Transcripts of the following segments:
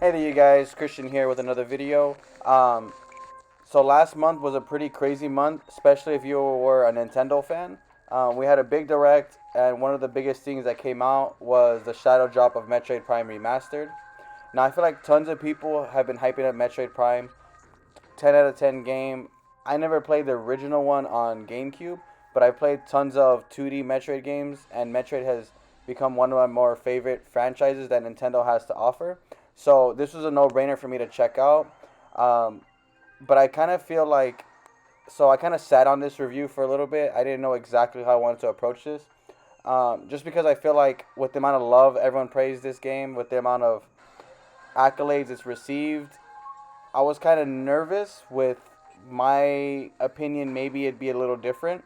Hey there, you guys. Christian here with another video. So last month was a pretty crazy month, especially if you were a Nintendo fan. We had a big direct, and one of the biggest things that came out was the shadow drop of Metroid Prime Remastered. Now I feel like tons of people have been hyping up Metroid Prime. 10 out of 10 game. I never played the original one on GameCube, but I played tons of 2D Metroid games, and Metroid has become one of my more favorite franchises that Nintendo has to offer. So this was a no-brainer for me to check out. Um, but I kind of feel like, so I kind of sat on this review for a little bit. I didn't know exactly how I wanted to approach this. Just because I feel like with the amount of love everyone praised this game, with the amount of accolades it's received, I was kind of nervous with my opinion. Maybe it'd be a little different.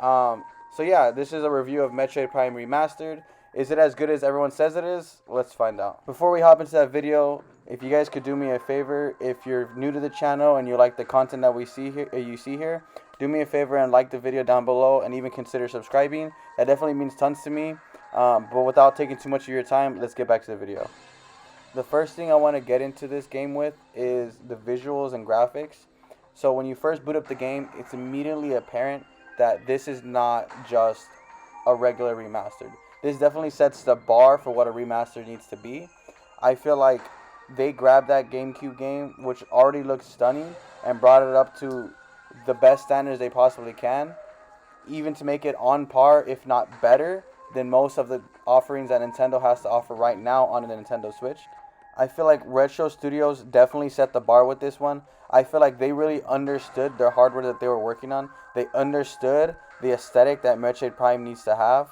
So yeah, this is a review of Metroid Prime Remastered. Is it as good as everyone says it is? Let's find out. Before we hop into that video, if you guys could do me a favor, if you're new to the channel and you like the content that we see here, do me a favor and like the video down below, and even consider subscribing. That definitely means tons to me. But without taking too much of your time, let's get back to the video. The first thing I want to get into this game with is the visuals and graphics. So when you first boot up the game, it's immediately apparent that this is not just a regular remastered. This definitely sets the bar for what a remaster needs to be. I feel like they grabbed that GameCube game, which already looks stunning, and brought it up to the best standards they possibly can, even to make it on par, if not better, than most of the offerings that Nintendo has to offer right now on the Nintendo Switch. I feel like Retro Studios definitely set the bar with this one. I feel like they really understood their hardware that they were working on. They understood the aesthetic that Metroid Prime needs to have.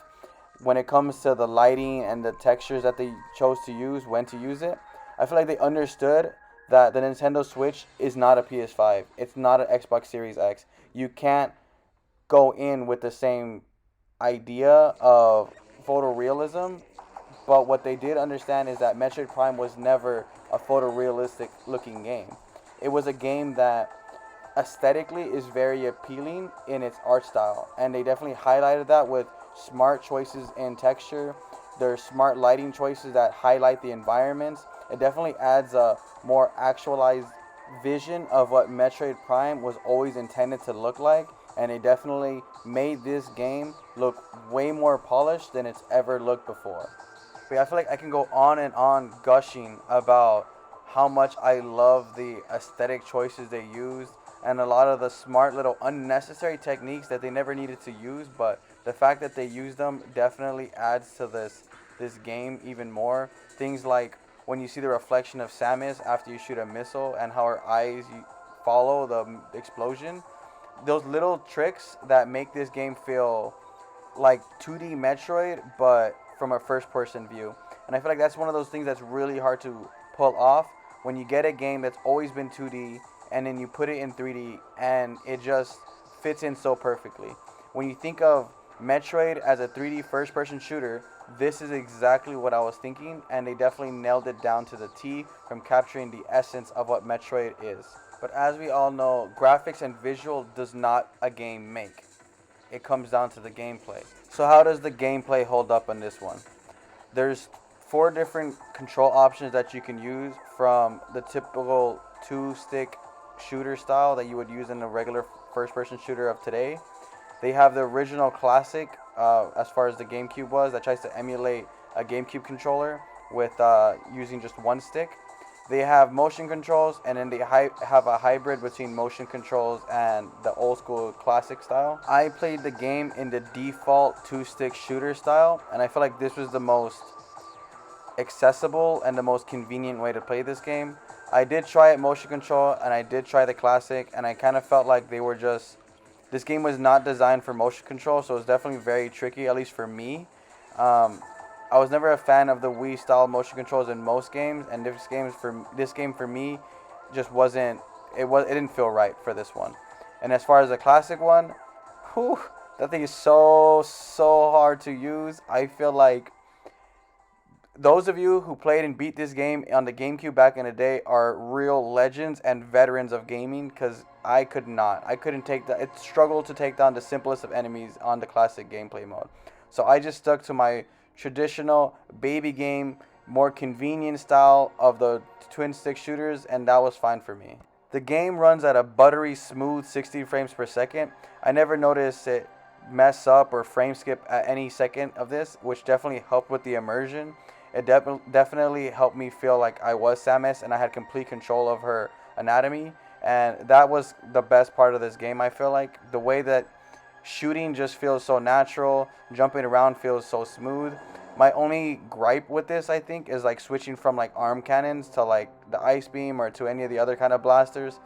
When it comes to the lighting and the textures that they chose to use, when to use it, I feel like they understood that the Nintendo Switch is not a PS5. It's not an Xbox Series X. You can't go in with the same idea of photorealism, but what they did understand is that Metroid Prime was never a photorealistic looking game. It was a game that aesthetically is very appealing in its art style, and they definitely highlighted that with smart choices in texture. There's smart lighting choices that highlight the environments. It definitely adds a more actualized vision of what Metroid Prime was always intended to look like, and it definitely made this game look way more polished than it's ever looked before. But yeah, I feel like I can go on and on gushing about how much I love the aesthetic choices they used, and a lot of the smart little unnecessary techniques that they never needed to use, but the fact that they used them definitely adds to this game even more. Things like when you see the reflection of Samus after you shoot a missile, and how her eyes follow the explosion. Those little tricks that make this game feel like 2D Metroid, but from a first-person view. And I feel like that's one of those things that's really hard to pull off when you get a game that's always been 2D and then you put it in 3D and it just fits in so perfectly. When you think of Metroid as a 3D first-person shooter, this is exactly what I was thinking, and they definitely nailed it down to the T from capturing the essence of what Metroid is. But as we all know, graphics and visual does not a game make. It comes down to the gameplay. So how does the gameplay hold up on this one? There's 4 different control options that you can use, from the typical 2-stick shooter style that you would use in a regular first-person shooter of today. They have the original classic, as far as the GameCube was, that tries to emulate a GameCube controller with using just 1 stick. They have motion controls, and then they have a hybrid between motion controls and the old school classic style. I played the game in the default 2-stick shooter style, and I feel like this was the most accessible and the most convenient way to play this game. I did try it motion control, and I did try the classic, and I kind of felt like they were just... This game was not designed for motion control, so it was definitely very tricky, at least for me. I was never a fan of the Wii style motion controls in most games, and this game for me just wasn't. It didn't feel right for this one. And as far as the classic one, whew, that thing is so hard to use. I feel like those of you who played and beat this game on the GameCube back in the day are real legends and veterans of gaming, because I could not. I couldn't take that. It struggled to take down the simplest of enemies on the classic gameplay mode. So I just stuck to my traditional baby game more convenient style of the twin stick shooters, and that was fine for me. The game runs at a buttery smooth 60 frames per second. I never noticed it mess up or frame skip at any second of this, which definitely helped with the immersion. It definitely helped me feel like I was Samus and I had complete control of her anatomy, and that was the best part of this game. I feel like the way that shooting just feels so natural, jumping around feels so smooth. My only gripe with this, I think, is like switching from like arm cannons to like the ice beam or to any of the other kind of blasters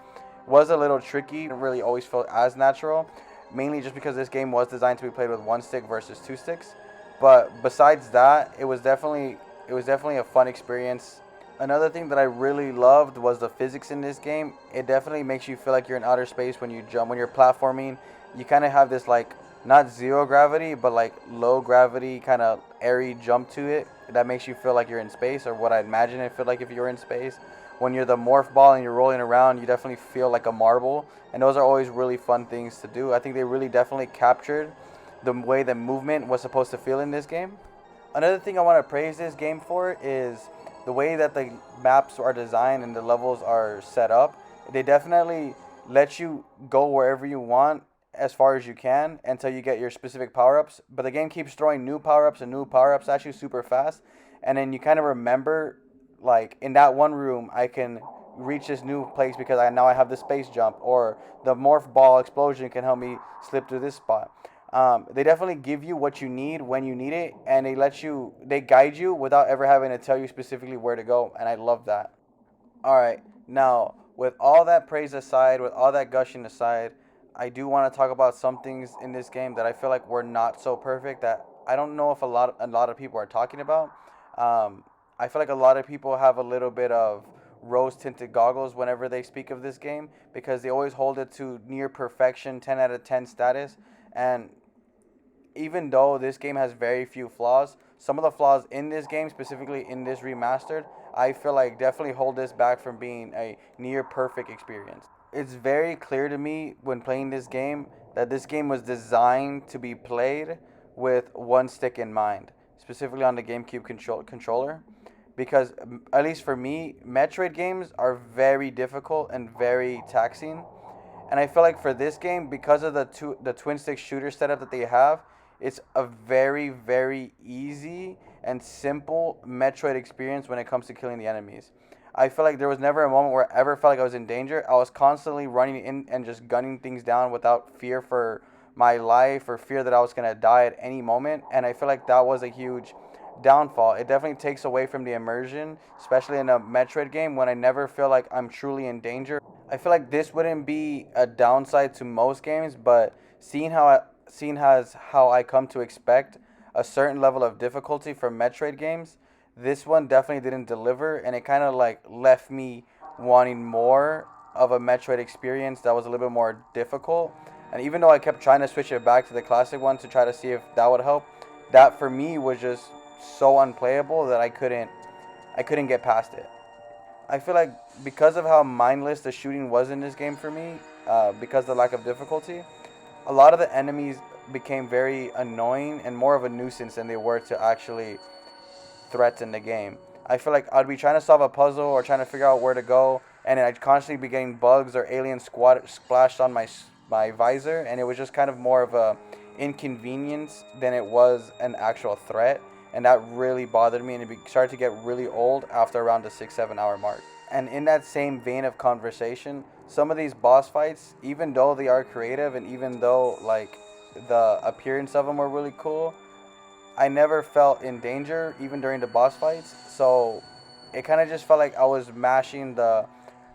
was a little tricky. It didn't really always feel as natural, mainly just because this game was designed to be played with one stick versus two sticks. But besides that, it was definitely a fun experience. Another thing that I really loved was the physics in this game. It definitely makes you feel like you're in outer space when you jump, when you're platforming. You kind of have this like not zero gravity, but like low gravity kind of airy jump to it that makes you feel like you're in space, or what I imagine it feel like if you're in space. When you're the morph ball and you're rolling around, you definitely feel like a marble, and those are always really fun things to do. I think they really definitely captured the way the movement was supposed to feel in this game. Another thing I want to praise this game for is the way that the maps are designed and the levels are set up. They definitely let you go wherever you want as far as you can until you get your specific power-ups, but the game keeps throwing new power-ups and new power-ups at you super fast, and then you kind of remember, like in that one room I can reach this new place because I have the space jump, or the morph ball explosion can help me slip through this spot. They definitely give you what you need when you need it, and they guide you without ever having to tell you specifically where to go, and I love that. All right, now with all that praise aside, with all that gushing aside, I do want to talk about some things in this game that I feel like were not so perfect, that I don't know if a lot of people are talking about. I feel like a lot of people have a little bit of rose tinted goggles whenever they speak of this game, because they always hold it to near perfection, 10 out of 10 status, and even though this game has very few flaws, some of the flaws in this game, specifically in this remastered, I feel like definitely hold this back from being a near perfect experience. It's very clear to me when playing this game that this game was designed to be played with one stick in mind, specifically on the GameCube controller. Because, at least for me, Metroid games are very difficult and very taxing. And I feel like for this game, because of the twin stick shooter setup that they have, it's a very very easy and simple Metroid experience when it comes to killing the enemies. I feel like there was never a moment where I ever felt like I was in danger. I was constantly running in and just gunning things down without fear for my life or fear that I was gonna die at any moment. And I feel like that was a huge downfall. It definitely takes away from the immersion, especially in a Metroid game when I never feel like I'm truly in danger. I feel like this wouldn't be a downside to most games, but seeing as how I come to expect a certain level of difficulty from Metroid games, this one definitely didn't deliver, and it kind of like left me wanting more of a Metroid experience that was a little bit more difficult. And even though I kept trying to switch it back to the classic one to try to see if that would help, that for me was just so unplayable that I couldn't get past it. I feel like because of how mindless the shooting was in this game for me, because of the lack of difficulty, a lot of the enemies became very annoying and more of a nuisance than they were to actually threats in the game. I feel like I'd be trying to solve a puzzle or trying to figure out where to go, and I'd constantly be getting bugs or aliens splashed on my visor, and it was just kind of more of a inconvenience than it was an actual threat, and that really bothered me, and it started to get really old after around the 6-7 hour mark. And in that same vein of conversation, some of these boss fights, even though they are creative and even though like the appearance of them were really cool, I never felt in danger even during the boss fights. So it kind of just felt like I was mashing the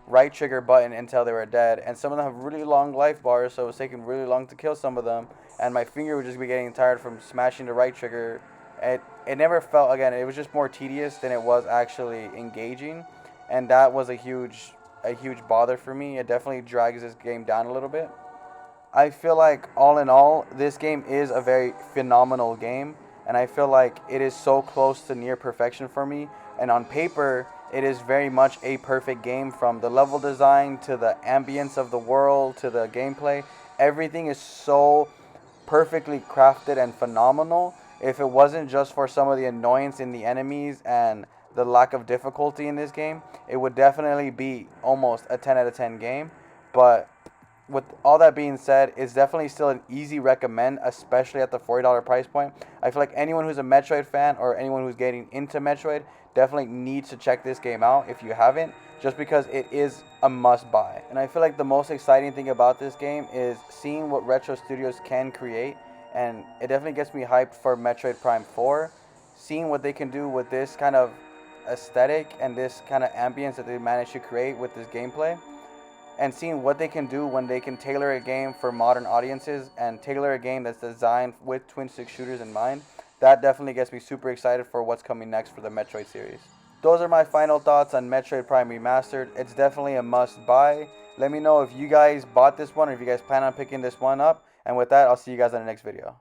right trigger button until they were dead. And some of them have really long life bars, so it was taking really long to kill some of them. And my finger would just be getting tired from smashing the right trigger. It never felt, again, it was just more tedious than it was actually engaging. And that was a huge bother for me. It definitely drags this game down a little bit. I feel like all in all, this game is a very phenomenal game, and I feel like it is so close to near perfection for me. And on paper, it is very much a perfect game, from the level design to the ambience of the world to the gameplay. Everything is so perfectly crafted and phenomenal. If it wasn't just for some of the annoyance in the enemies and the lack of difficulty in this game, it would definitely be almost a 10 out of 10 game. But with all that being said, it's definitely still an easy recommend, especially at the $40 price point. I feel like anyone who's a Metroid fan or anyone who's getting into Metroid definitely needs to check this game out if you haven't, just because it is a must buy. And I feel like the most exciting thing about this game is seeing what Retro Studios can create, and it definitely gets me hyped for Metroid Prime 4, seeing what they can do with this kind of aesthetic and this kind of ambience that they managed to create with this gameplay, and seeing what they can do when they can tailor a game for modern audiences and tailor a game that's designed with twin stick shooters in mind. That definitely gets me super excited for what's coming next for the Metroid series. Those are my final thoughts on Metroid Prime Remastered. It's definitely a must buy. Let me know if you guys bought this one or if you guys plan on picking this one up. And with that, I'll see you guys in the next video.